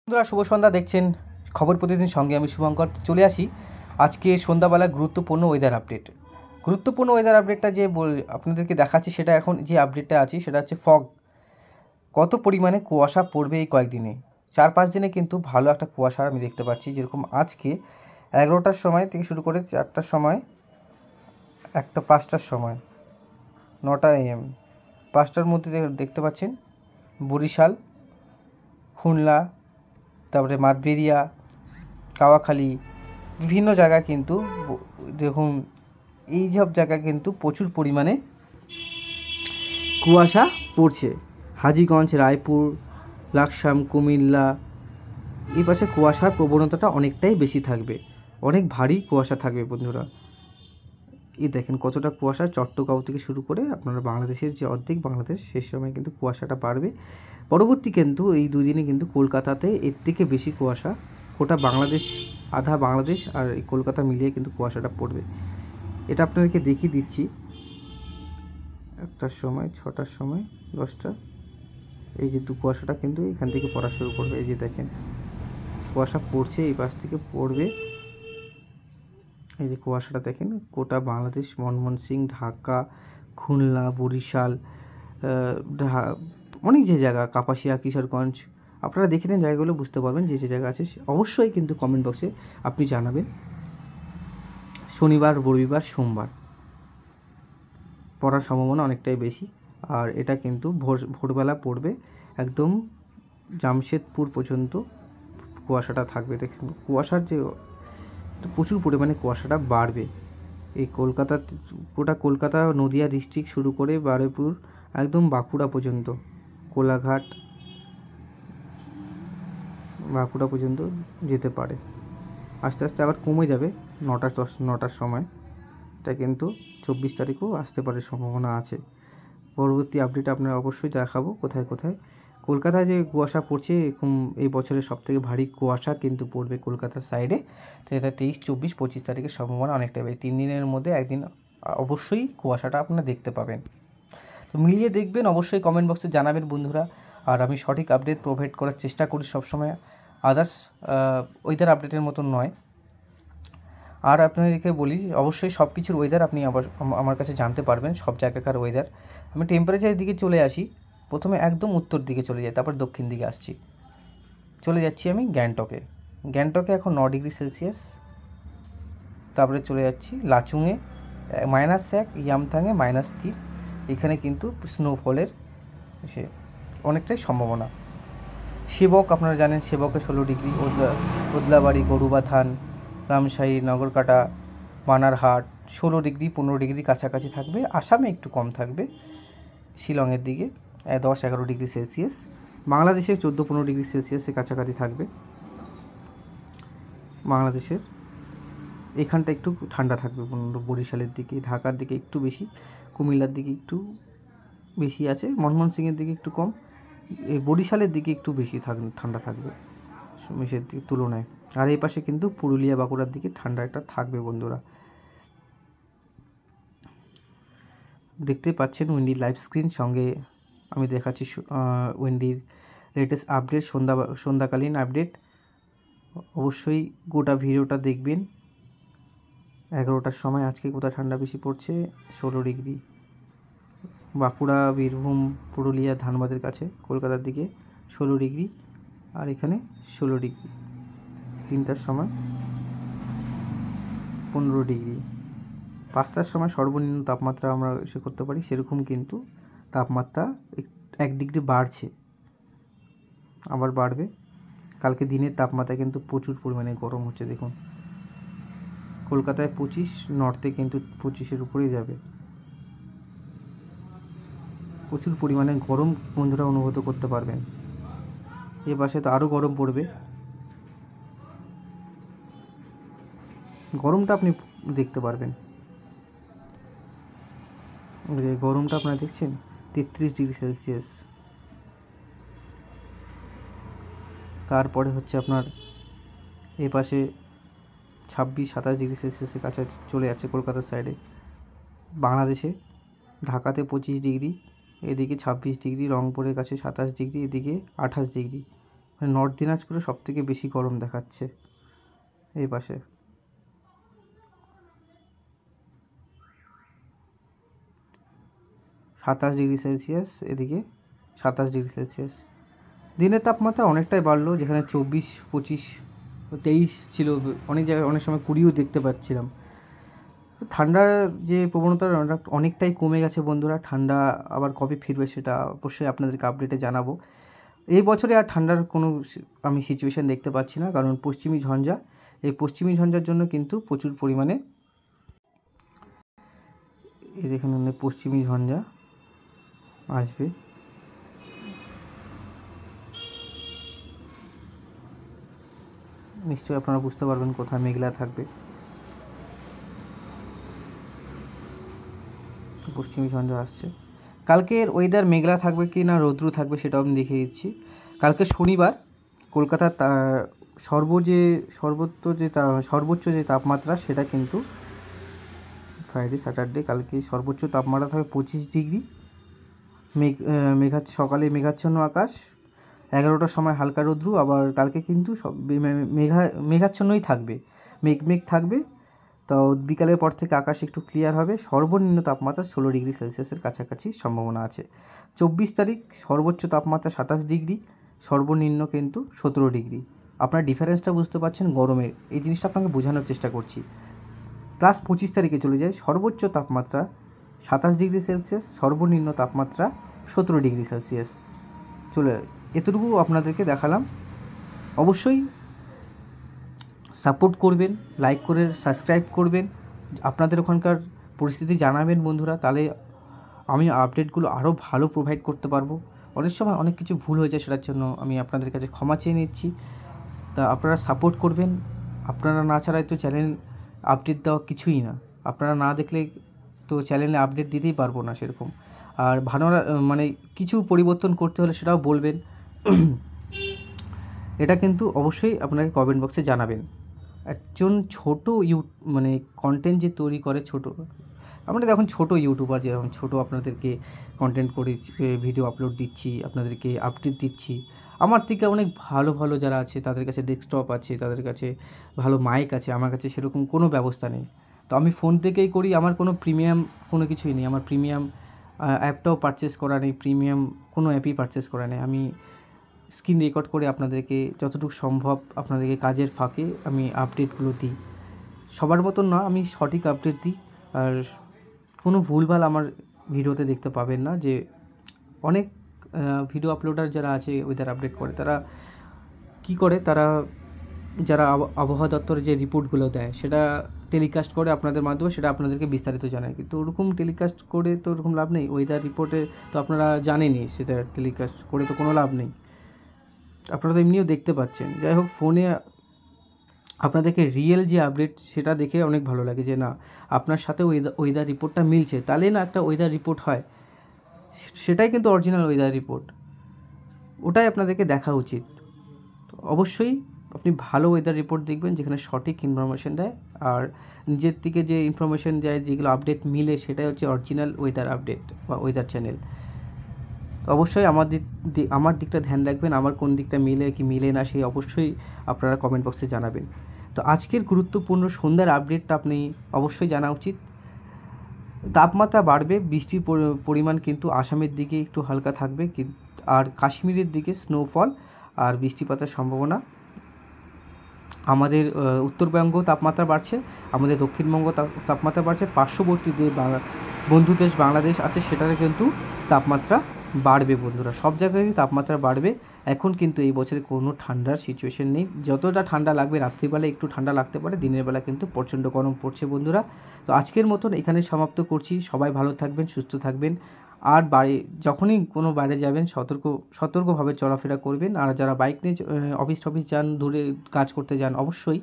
বন্ধুরা শুভ সন্ধ্যা, দেখছেন খবর প্রতিদিন, সঙ্গে আমি শুভঙ্কর। চলে আসি আজকে সন্ধ্যাবেলা গুরুত্বপূর্ণ ওয়েদার আপডেটটা যে আপনাদেরকে দেখাচ্ছি, সেটা এখন যে আপডেটটা আছে সেটা হচ্ছে ফগ। কত পরিমাণে কুয়াশা পড়বে এই কয়েকদিনে, 4-5 দিনে কিন্তু ভালো একটা কুয়াশা আমি দেখতে পাচ্ছি। যেরকম আজকে 11টার সময় থেকে শুরু করে 4টার সময়, 5টার সময়, 9টা AM, 5টার মধ্যে দেখতে পাচ্ছেন বরিশাল, খুলনা, তারপরে মাঠবেড়িয়া, কাওয়াখালী, বিভিন্ন জায়গায় কিন্তু দেখুন এই সব জায়গায় কিন্তু প্রচুর পরিমাণে কুয়াশা পড়ছে। হাজীগঞ্জ, রায়পুর, লাকসাম, কুমিল্লা, এই পাশে কুয়াশার প্রবণতাটা অনেকটাই বেশি থাকবে, অনেক ভারী কুয়াশা থাকবে বন্ধুরা। এই দেখেন কতটা কুয়াশা, চট্টগ্রাম থেকে শুরু করে আপনারা বাংলাদেশের যে অর্ধেক বাংলাদেশ, সেই সময় কিন্তু কুয়াশাটা বাড়বে। পরবর্তী কিন্তু এই দুদিনে কিন্তু কলকাতাতে এর থেকে বেশি কুয়াশা, গোটা বাংলাদেশ, আধা বাংলাদেশ আর এই কলকাতা মিলিয়ে কিন্তু কুয়াশাটা পড়বে। এটা আপনাদেরকে দেখিয়ে দিচ্ছি। 1টার সময়, 6টার সময়, 10টা, এই যে কুয়াশাটা কিন্তু এখান থেকে পড়া শুরু করবে। এই যে দেখেন কুয়াশা পড়ছে, এই পাশ থেকে পড়বে। এই যে কুয়াশাটা দেখেন গোটা বাংলাদেশ, ময়মনসিংহ, ঢাকা, খুলনা, বরিশাল, অনেক যে জায়গা, কাপাসিয়া, কিশোরগঞ্জ, আপনারা দেখে নেন জায়গাগুলো, বুঝতে পারবেন যে যে জায়গা আছে। অবশ্যই কিন্তু কমেন্ট বক্সে আপনি জানাবেন। শনিবার, রবিবার, সোমবার পড়ার সম্ভাবনা অনেকটাই বেশি। আর এটা কিন্তু ভোরবেলা পড়বে, একদম জামশেদপুর পর্যন্ত কুয়াশাটা থাকবে। দেখুন কুয়াশার যে প্রচুর পরিমাণে কুয়াশাটা বাড়বে। এই কলকাতা, গোটা কলকাতা, নদিয়া ডিস্ট্রিক্ট শুরু করে বারুইপুর, একদম বাঁকুড়া পর্যন্ত, কোলাঘাট, বাঁকুড়া পর্যন্ত যেতে পারে। আস্তে আস্তে আবার কমে যাবে 9টার সময়। এটা কিন্তু 24 তারিখও আসতে পারে, সম্ভাবনা আছে। পরবর্তী আপডেট আপনারা অবশ্যই দেখাবো কোথায় কোথায় কলকাতায় যে কুয়াশা পড়ছে। এই বছরের সবথেকে ভারী কুয়াশা কিন্তু পড়বে কলকাতার সাইডে। তো এটা 23, 24, 25 তারিখের সম্ভাবনা অনেকটা বেশি। 3 দিনের মধ্যে একদিন অবশ্যই কুয়াশাটা আপনারা দেখতে পাবেন। তো মিলিয়ে দেখবেন, অবশ্যই কমেন্ট বক্সে জানাবেন বন্ধুরা। আর আমি সঠিক আপডেট প্রোভাইড করার চেষ্টা করি সবসময়, আদার্স ওয়েদার আপডেটের মতন নয়। আর আপনাদেরকে বলি, অবশ্যই সব কিছুর ওয়েদার আপনি আমার কাছে জানতে পারবেন, সব জায়গাকার ওয়েদার। আমি টেম্পারেচারের দিকে চলে আসি। প্রথমে একদম উত্তর দিকে চলে যাই, তারপর দক্ষিণ দিকে আসছি। চলে যাচ্ছি আমি গ্যাংটকে এখন 9 ডিগ্রি সেলসিয়াস। তারপরে চলে যাচ্ছি লাচুংয়ে -1, ইয়ামথাংয়ে -3। এখানে কিন্তু স্নোফলের সে অনেকটাই সম্ভাবনা। সেবক, আপনারা জানেন সেবকে 16 degree, Odlabari, Gorubathan, Ramshahi, Nagarkata, Banarhat 16 degree, 15 degree কাছাকাছি থাকবে। আসামে একটু কম থাকবে, শিলংয়ের দিকে 10-11 ডিগ্রি সেলসিয়াস। বাংলাদেশে 14-15 ডিগ্রি সেলসিয়াসের কাছাকাছি থাকবে। বাংলাদেশের এখানটা একটু ঠান্ডা থাকবে, বরিশালের দিকে, ঢাকার দিকে একটু বেশি, কুমিল্লার দিকে একটু বেশি আছে, ময়মনসিংহের দিকে একটু কম, এই বরিশালের দিকে একটু বেশি ঠান্ডা থাকবে মেসের তুলনায়। আর এই পাশে কিন্তু পুরুলিয়া, বাঁকুড়ার দিকে ঠান্ডা একটা থাকবে বন্ধুরা। দেখতে পাচ্ছেন উইন্ডির লাইভ স্ক্রিন, সঙ্গে আমি দেখাচ্ছি উইন্ডির লেটেস্ট আপডেট, সন্ধ্যাকালীন আপডেট। অবশ্যই গোটা ভিডিওটা দেখবেন। 11টার সময় আজকে কোথায় ঠান্ডা বেশি পড়ছে, 16 ডিগ্রি, বাঁকুড়া, বীরভূম, পুরুলিয়া, ধানবাদের কাছে, কলকাতার দিকে 16 ডিগ্রি, আর এখানে 16 ডিগ্রি। 3টার সময় 15 ডিগ্রি। 5টার সময় সর্বনিম্ন তাপমাত্রা আমরা সে করতে পারি, সেরকম কিন্তু তাপমাত্রা 1 ডিগ্রি বাড়ছে, আবার বাড়বে। কালকে দিনের তাপমাত্রা কিন্তু প্রচুর পরিমাণে গরম হচ্ছে। দেখুন কলকাতায় 25, নর্থে কিন্তু 25-এর উপরেই যাবে। প্রচুর পরিমাণে গরম বন্ধুরা অনুভূত করতে পারবেন। এ পাশে তো আরও গরম পড়বে। গরমটা আপনি দেখতে পারবেন, যে গরমটা আপনারা দেখছেন 33 ডিগ্রি সেলসিয়াস। তারপরে হচ্ছে আপনার এই পাশে 26-27 ডিগ্রি সেলসিয়াসের কাছে চলে যাচ্ছে কলকাতার সাইডে। বাংলাদেশে ঢাকাতে 25 ডিগ্রি, এদিকে 26 ডিগ্রি, রংপুরের কাছে 27 ডিগ্রি, এদিকে 28 ডিগ্রি। মানে নর্থ দিনাজপুরে সবথেকে বেশি গরম দেখাচ্ছে এই পাশে। -27°C, এদিকে 27°C। দিনের তাপমাত্রা অনেকটাই বাড়লো, যেখানে 24, 25, 23 ছিল, অনেক জায়গায় অনেক সময় 20ও দেখতে পাচ্ছিলাম। ঠান্ডার যে প্রবণতা অনেকটাই কমে গেছে বন্ধুরা। ঠান্ডা আবার কবে ফিরবে সেটা অবশ্যই আপনাদেরকে আপডেটে জানাবো। এই বছরে আর ঠান্ডার কোনো আমি সিচুয়েশান দেখতে পাচ্ছি না, কারণ পশ্চিমী ঝঞ্ঝা, এই পশ্চিমী ঝঞ্ঝার জন্য কিন্তু প্রচুর পরিমাণে এখানে পশ্চিমী ঝঞ্ঝা আসবে। নিশ্চয়ই আপনারা বুঝতে পারবেন কোথায় মেঘলা থাকবে। পশ্চিমী ঝঞ্ঝা আসছে। কালকের ওয়েদার মেঘলা থাকবে কি না রৌদ্র থাকবে সেটাও আমি দেখিয়ে দিচ্ছি। কালকে শনিবার কলকাতার সর্বোচ্চ যে তাপমাত্রা সেটা কিন্তু ফ্রাইডে স্যাটারডে, কালকে সর্বোচ্চ তাপমাত্রা থাকবে 25°। সকালে মেঘাচ্ছন্ন আকাশ, 11টার সময় হালকা রৌদ্র। আবার কালকে কিন্তু সব মেঘাচ্ছন্নই থাকবে, মেঘ থাকবে। তো বিকালের পর থেকে আকাশ একটু ক্লিয়ার হবে। সর্বনিম্ন তাপমাত্রা 16°C কাছাকাছি সম্ভাবনা আছে। 24 তারিখ সর্বোচ্চ তাপমাত্রা 27°, সর্বনিম্ন কিন্তু 17°। আপনার ডিফারেন্সটা বুঝতে পারছেন গরমের, এই জিনিসটা আপনাকে বোঝানোর চেষ্টা করছি। প্লাস 25 তারিখে চলে যায় সর্বোচ্চ তাপমাত্রা 27°C, সর্বনিম্ন তাপমাত্রা 17°C চলে। এতটুকু আপনাদেরকে দেখালাম। অবশ্যই সাপোর্ট করবেন, লাইক করে সাবস্ক্রাইব করবেন, আপনাদের ওখানকার পরিস্থিতি জানাবেন বন্ধুরা, তাহলে আমি আপডেটগুলো আরও ভালো প্রোভাইড করতে পারবো। অনেক সময় অনেক কিছু ভুল হয়ে যায়, সেটার জন্য আমি আপনাদের কাছে ক্ষমা চেয়ে নিচ্ছি। তা আপনারা সাপোর্ট করবেন। আপনারা না ছাড়াই তো চ্যানেল আপডেট দেওয়া কিছুই না, আপনারা না দেখলে তো চ্যানেলে আপডেট দিতেই পারবো না সেরকম। আর ভালো মানে কিছু পরিবর্তন করতে হলে সেটাও বলবেন। এটা কিন্তু অবশ্যই আপনাকে কমেন্ট বক্সে জানাবেন। একজন ছোটো মানে কন্টেন্ট যে তৈরি করে, আমরা এখন ছোটো ইউটিউবার, যেরকম ছোটো আপনাদেরকে কন্টেন্ট করে ভিডিও আপলোড দিচ্ছি, আপনাদেরকে আপডেট দিচ্ছি। আমার থেকে অনেক ভালো ভালো যারা আছে, তাদের কাছে ডেস্কটপ আছে, তাদের কাছে ভালো মাইক আছে, আমার কাছে সেরকম কোনো ব্যবস্থা নেই। তো আমি ফোন থেকেই করি, আমার কোনো প্রিমিয়াম কোনো কিছুই নেই, আমার প্রিমিয়াম অ্যাপটাও পারচেস করা নেই, প্রিমিয়াম কোনো অ্যাপই পারচেস করা নেই। আমি স্ক্রিন রেকর্ড করে আপনাদেরকে যতটুকু সম্ভব আপনাদেরকে কাজের ফাঁকে আমি আপডেটগুলো দিই। সবার মতন না, আমি সঠিক আপডেট দিই। আর কোনো ভুলভাল আমার ভিডিওতে দেখতে পাবেন না। যে অনেক ভিডিও আপলোডার যারা আছে ওয়েদার আপডেট করে, তারা কি করে, তারা যারা আবহাওয়া দপ্তরের যে রিপোর্টগুলো দেয় সেটা টেলিকাস্ট করে আপনাদের মাধ্যমে, সেটা আপনাদেরকে বিস্তারিত জানায়। কিন্তু ওরকম টেলিকাস্ট করে তো ওরকম লাভ নেই। ওয়েদার রিপোর্টে তো আপনারা জানেনই, সেটা টেলিকাস্ট করে তো কোনো লাভ নেই, আপনারা তো এমনিও দেখতে পাচ্ছেন। যাই হোক, ফোনে আপনাদেরকে রিয়েল যে আপডেট সেটা দেখে অনেক ভালো লাগে, যে না আপনার সাথে ওয়েদার রিপোর্টটা মিলছে, তাহলেই না একটা ওয়েদার রিপোর্ট হয়। সেটাই কিন্তু অরিজিনাল ওয়েদার রিপোর্ট, ওটাই আপনাদেরকে দেখা উচিত। তো অবশ্যই আপনি ভালো ওয়েদার রিপোর্ট দেখবেন, যেখানে সঠিক ইনফরমেশন দেয়, আর নিজের থেকে যে ইনফরমেশন দেয়, যেগুলো আপডেট মিলে, সেটাই হচ্ছে অরিজিনাল ওয়েদার আপডেট বা ওয়েদার চ্যানেল। তো অবশ্যই আমার দিকটা ধ্যান রাখবেন, আমার কোন দিকটা মিলে কি মিলে না, সেই অবশ্যই আপনারা কমেন্ট বক্সে জানাবেন। তো আজকের গুরুত্বপূর্ণ সন্ধ্যার আপডেটটা আপনি অবশ্যই জানা উচিত। তাপমাত্রা বাড়বে, বৃষ্টির পরিমাণ কিন্তু আসামের দিকে একটু হালকা থাকবে, আর কাশ্মীরের দিকে স্নোফল আর বৃষ্টিপাতের সম্ভাবনা। আমাদের উত্তরবঙ্গ তাপমাত্রা বাড়ছে, আমাদের দক্ষিণবঙ্গ তাপমাত্রা বাড়ছে, পার্শ্ববর্তী যে বন্ধু দেশ বাংলাদেশ আছে সেটাতে কিন্তু তাপমাত্রা বাড়বে বন্ধুরা। সব জায়গায়ই তাপমাত্রা বাড়বে। এখন কিন্তু এই বছরে কোনো ঠান্ডার সিচুয়েশন নেই। যতটা ঠান্ডা লাগবে রাত্রিবেলা একটু ঠান্ডা লাগতে পারে, দিনের বেলা কিন্তু প্রচণ্ড গরম পড়ছে বন্ধুরা। তো আজকের মতন এখানে সমাপ্ত করছি। সবাই ভালো থাকবেন, সুস্থ থাকবেন। আর যখনই কোনো বাইরে যাবেন সতর্কভাবে চলাফেরা করবেন। আর যারা বাইক নিয়ে অফিস যান, দূরে কাজ করতে যান, অবশ্যই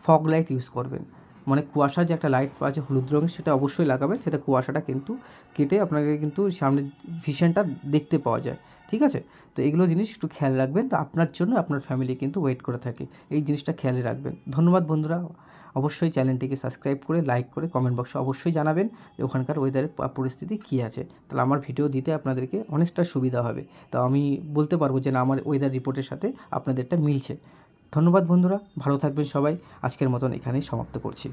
ফগ লাইট ইউজ করবেন। মানে কুয়াশার যে একটা লাইট আছে হলুদ রঙের, সেটা অবশ্যই লাগাবেন। সেটা কুয়াশাটা কিন্তু কেটে আপনাকে কিন্তু সামনে ভিশনটা দেখতে পাওয়া যায়। ঠিক আছে? তো এগুলো জিনিস একটু খেয়াল রাখবেন। তো আপনার জন্য আপনার ফ্যামিলি কিন্তু ওয়েট করে থাকে, এই জিনিসটা খেয়ালে রাখবেন। ধন্যবাদ বন্ধুরা। অবশ্যই চ্যানেলটিকে সাবস্ক্রাইব করে, লাইক করে, কমেন্ট বক্সে অবশ্যই জানাবেন যে ওখানকার ওয়েদারের পরিস্থিতি কী আছে। তাহলে আমার ভিডিও দিতে আপনাদেরকে অনেকটা সুবিধা হবে। তো আমি বলতে পারবো যে না, আমার ওয়েদার রিপোর্টের সাথে আপনাদেরটা মিলছে। ধন্যবাদ বন্ধুরা, ভালো থাকবেন সবাই। আজকের মতন এখানেই সমাপ্ত করছি।